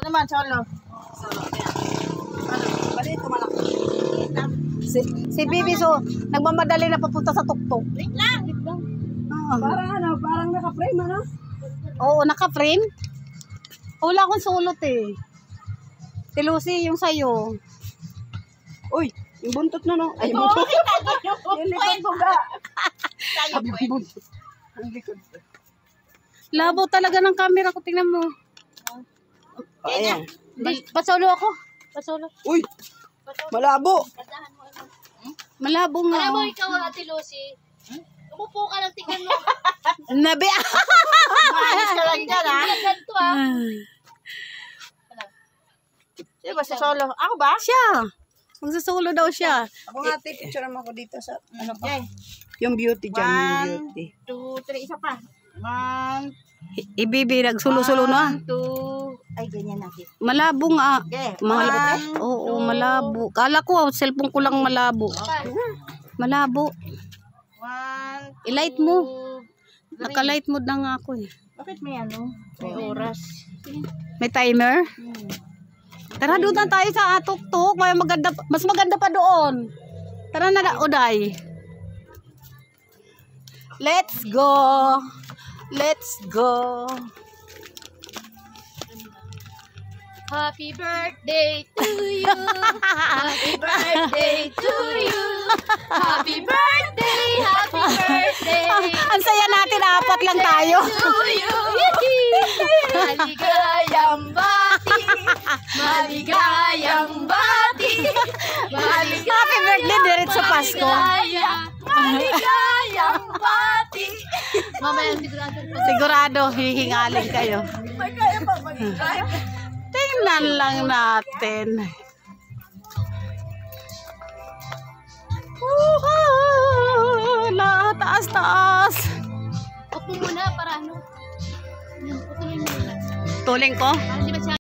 Ano naman, solo? Balito malaki. Si Bibi, so, nagmamadali na papunta sa tuktok. Wait lang. Parang naka-frame, ano? Oo, naka-frame. Wala akong sulot eh. Si Lucy, yung sayo. Uy, yung buntot na, no? Ay, buntot. Yung likod mo ba? Tayo po eh. Ang likod. Labo talaga ng camera ko, tingnan mo. Oh, ayan. Pasolo ako. Pasolo. Uy, malabo. Malabo nga. Alam mo ikaw, Ate Lucy, umupo ka lang, tingnan mo. Nabi. Maayos ka lang dyan, ha? Ganito Sino ba si solo? Ako ba? Siya. Magsasolo daw siya. Ako nga, picture mo ko dito sa, ano pa? Okay. Yung beauty dyan, yung beauty. 1, 2, 3, isa pa. 1, Ibibi, nagsulo-sulo na. 2, ay ganyan natin. Malabo nga. Okay. Oo, malabo. Kala ko, cellphone ko lang malabo. Malabo. 1, I-light mo. Naka-light mode na nga ako eh. Bakit may ano? May oras. May timer. Tara, doon na tayo sa tuktok. May maganda, mas maganda pa doon. Tara na, Uday. Let's go. Let's go. Happy birthday to you. Happy birthday to you. Happy birthday, happy birthday. Ang saya natin, apat lang tayo. To you. Maligayang bati. Maligayang bati. Happy birthday, diretso Pasko. Maligayang bati. Mamaya sigurado. Sigurado, hihingalin kayo. May kaya pa mag-drive? Tingnan lang natin. Lahat, taas-taas. Upo muna para ano. Putuloy mo. Tuling ko? Para di ba siya